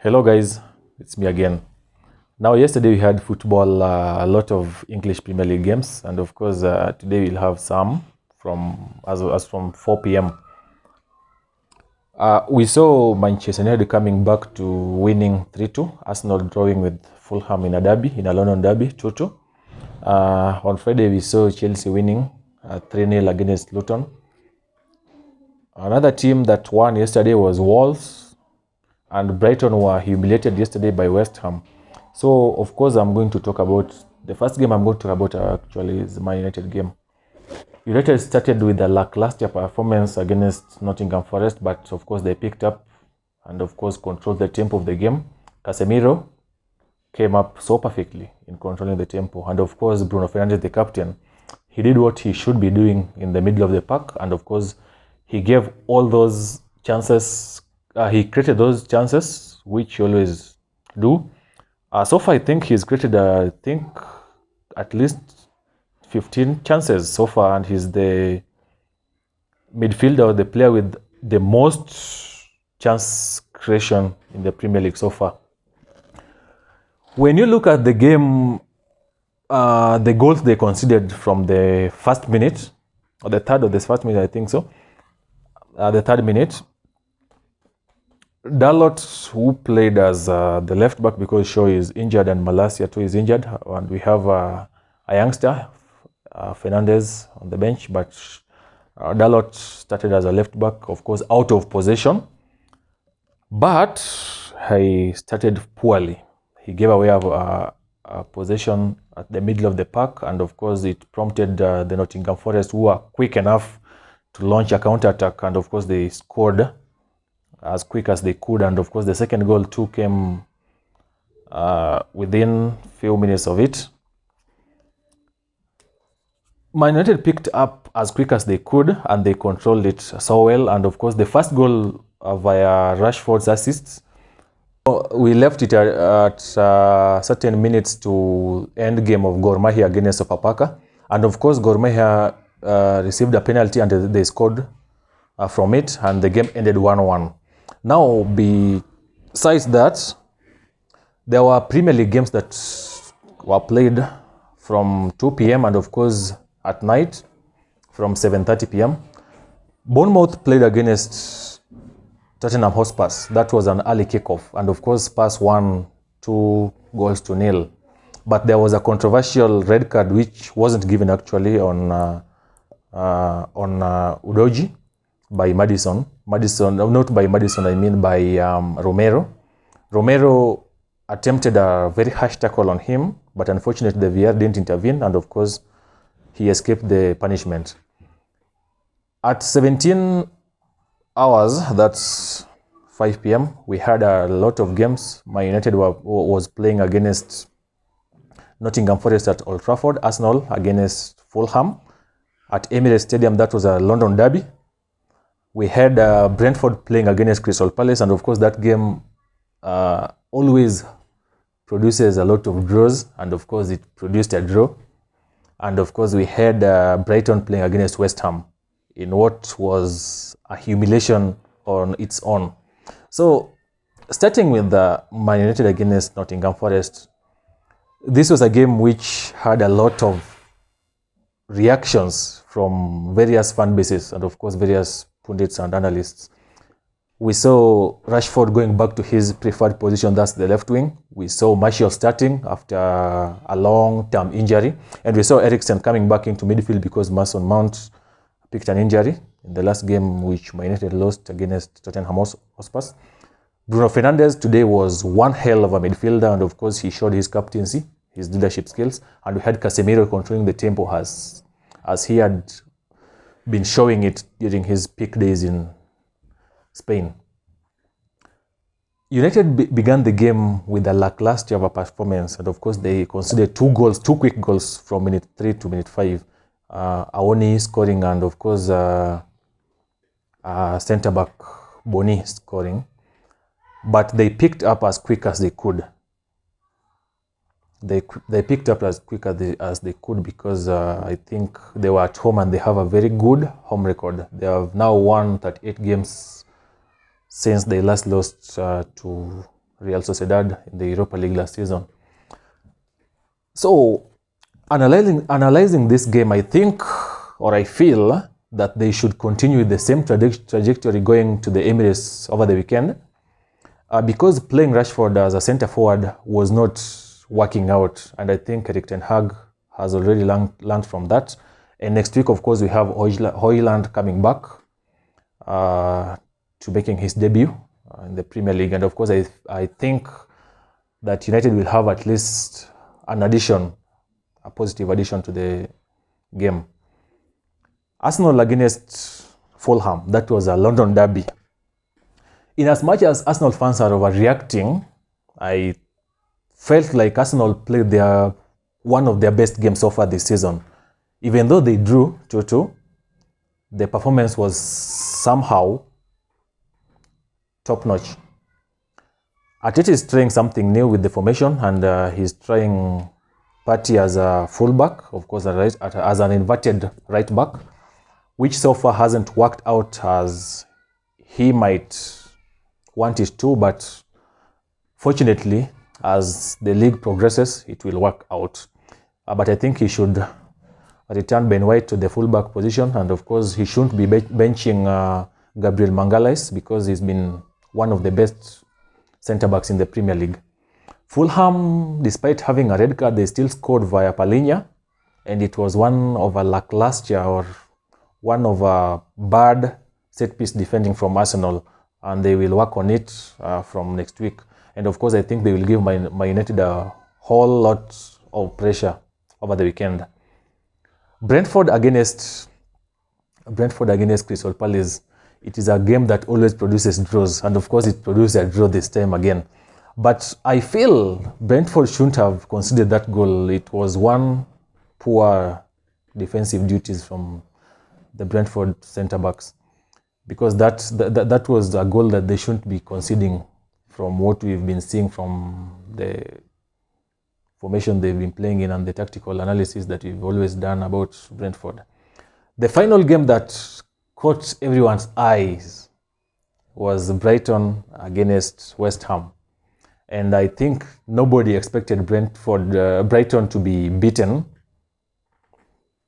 Hello guys, it's me again. Now yesterday we had football, a lot of English Premier League games, and of course today we'll have some from as from 4 p.m. We saw Manchester United coming back to winning 3-2, Arsenal drawing with Fulham in a derby, in a London derby, 2-2. On Friday we saw Chelsea winning 3-0 against Luton. Another team that won yesterday was Wolves, and Brighton were humiliated yesterday by West Ham. So, of course, I'm going to talk about the first game I'm going to talk about actually is the Man United game. United started with a lackluster performance against Nottingham Forest, but of course they picked up and of course controlled the tempo of the game. Casemiro came up so perfectly in controlling the tempo, and of course Bruno Fernandes, the captain, he did what he should be doing in the middle of the park, and of course he gave all those chances. He created those chances, which he always do. So far, I think he's created, at least 15 chances so far, and he's the midfielder, the player with the most chance creation in the Premier League so far. When you look at the game, the goals they conceded from the first minute, or the third or the first minute, I think so, the third minute, Dalot, who played as the left back because Shaw is injured and Malacia too is injured, and we have a youngster, Fernandes, on the bench, but Dalot started as a left back, of course, out of possession, but he started poorly. He gave away a possession at the middle of the park, and of course it prompted the Nottingham Forest, who were quick enough to launch a counter-attack, and of course they scored as quick as they could, and of course the second goal too came within few minutes of it. Man United picked up as quick as they could, and they controlled it so well, and of course the first goal via Rashford's assists, we left it at certain minutes to end game of Gor Mahia against Sofapaka, and of course Gor Mahia received a penalty and they scored from it, and the game ended 1-1. Now, besides that, there were Premier League games that were played from 2 p.m. and of course at night from 7:30 p.m. Bournemouth played against Tottenham Hotspur. That was an early kickoff, and of course Spurs won 2-0. But there was a controversial red card which wasn't given actually on Udoji by Madison, not by Madison, I mean by Romero. Romero attempted a very harsh tackle on him, but unfortunately the VR didn't intervene, and of course he escaped the punishment. At 17 hours, that's 5 p.m., we had a lot of games. Man United was playing against Nottingham Forest at Old Trafford, Arsenal against Fulham at Emirates Stadium. That was a London derby. We had Brentford playing against Crystal Palace, and of course that game always produces a lot of draws, and of course it produced a draw. And of course we had Brighton playing against West Ham in what was a humiliation on its own. So starting with the Man United against Nottingham Forest, this was a game which had a lot of reactions from various fan bases and of course various pundits and analysts. We saw Rashford going back to his preferred position, that's the left wing. We saw Martial starting after a long-term injury, and we saw Eriksen coming back into midfield because Mason Mount picked an injury in the last game which Man United lost against Tottenham Hotspur. Bruno Fernandes today was one hell of a midfielder, and of course he showed his captaincy, his leadership skills, and we had Casemiro controlling the tempo as he had been showing it during his peak days in Spain. United began the game with a lackluster of a performance, and of course they conceded two quick goals from minute 3 to minute 5. Awoni scoring, and of course centre-back Boni scoring. But they picked up as quick as they could. They picked up as quick as they could because I think they were at home and they have a very good home record. They have now won 38 games since they last lost to Real Sociedad in the Europa League last season. So, analyzing this game, I think, or I feel that they should continue the same trajectory going to the Emirates over the weekend, because playing Rashford as a centre forward was not working out, and I think Erik ten Hag has already learned from that. And next week, of course, we have Højlund coming back to making his debut in the Premier League, and of course, I think that United will have at least an addition, a positive addition to the game. Arsenal against Fulham, that was a London derby. In as much as Arsenal fans are overreacting, I felt like Arsenal played one of their best games so far this season. Even though they drew 2-2, the performance was somehow top-notch. Arteta is trying something new with the formation, and he's trying Partey as a fullback, of course, as an inverted right back, which so far hasn't worked out as he might want it to, but fortunately, as the league progresses, it will work out. But I think he should return Ben White to the fullback position, and of course, he shouldn't be benching Gabriel Magalhaes, because he's been one of the best centre-backs in the Premier League. Fulham, despite having a red card, they still scored via Palhinha, and it was one of a lackluster or one of a bad set-piece defending from Arsenal, and they will work on it from next week. And of course, I think they will give Man United a whole lot of pressure over the weekend. Brentford against Crystal Palace. It is a game that always produces draws, and of course it produced a draw this time again. But I feel Brentford shouldn't have conceded that goal. It was one poor defensive duties from the Brentford centre-backs, because that was a goal that they shouldn't be conceding from what we've been seeing from the formation they've been playing in and the tactical analysis that we've always done about Brentford. The final game that caught everyone's eyes was Brighton against West Ham. And I think nobody expected Brighton to be beaten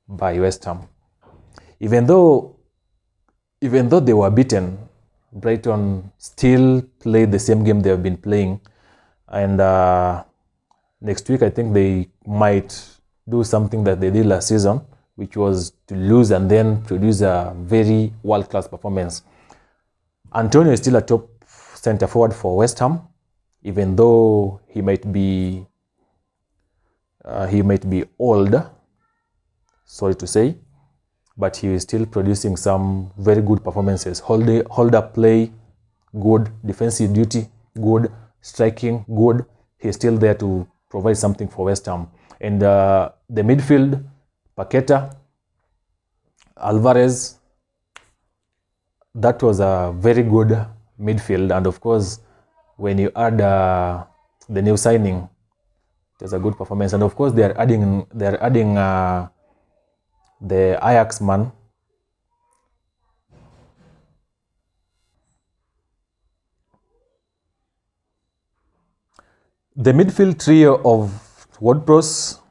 by West Ham. Even though they were beaten, Brighton still played the same game they have been playing. And next week, I think they might do something that they did last season, which was to lose and then produce a very world-class performance. Antonio is still a top centre forward for West Ham, even though he might be old, sorry to say, but he is still producing some very good performances. Hold up play, good. Defensive duty, good. Striking, good. He's still there to provide something for West Ham. And the midfield, Paqueta, Alvarez, that was a very good midfield. And of course, when you add the new signing, it was a good performance. And of course, they are adding the Ajax man, the midfield trio of Ward-Prowse,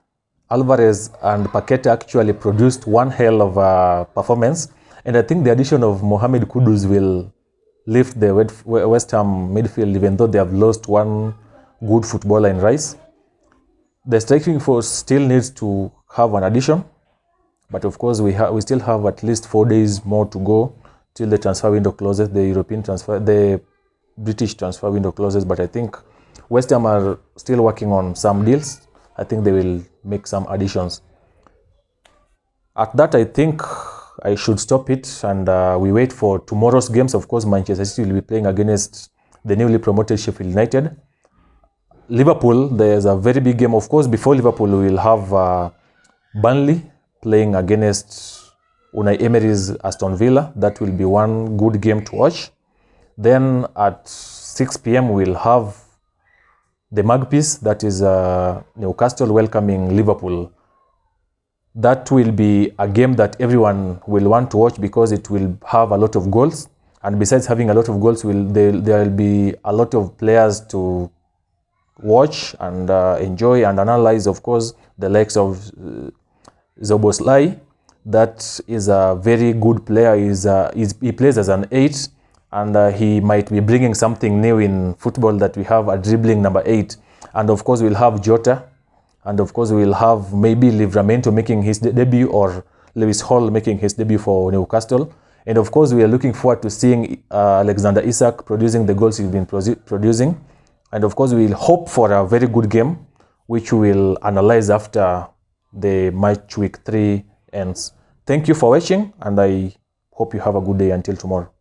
Alvarez and Paqueta actually produced one hell of a performance, and I think the addition of Mohamed Kudus will lift the West Ham midfield, even though they have lost one good footballer in Rice. The striking force still needs to have an addition, but of course we still have at least 4 days more to go till the transfer window closes, the British transfer window closes. But I think West Ham are still working on some deals. I think they will make some additions. At that, I think I should stop it, and we wait for tomorrow's games. Of course, Manchester City will be playing against the newly promoted Sheffield United. Liverpool, there's a very big game. Of course, before Liverpool, we will have Burnley playing against Unai Emery's Aston Villa. That will be one good game to watch. Then at 6 p.m. we'll have the Magpies, that is Newcastle welcoming Liverpool. That will be a game that everyone will want to watch because it will have a lot of goals. And besides having a lot of goals, there will be a lot of players to watch and enjoy and analyze. Of course, the likes of Zoboslai, that is a very good player. He plays as an 8, and he might be bringing something new in football, that we have a dribbling number 8. And of course, we'll have Jota, and of course, we'll have maybe Livramento making his debut, or Lewis Hall making his debut for Newcastle. And of course, we are looking forward to seeing Alexander Isak producing the goals he's been producing. And of course, we'll hope for a very good game, which we'll analyze after the match week 3 ends. Thank you for watching, and I hope you have a good day until tomorrow.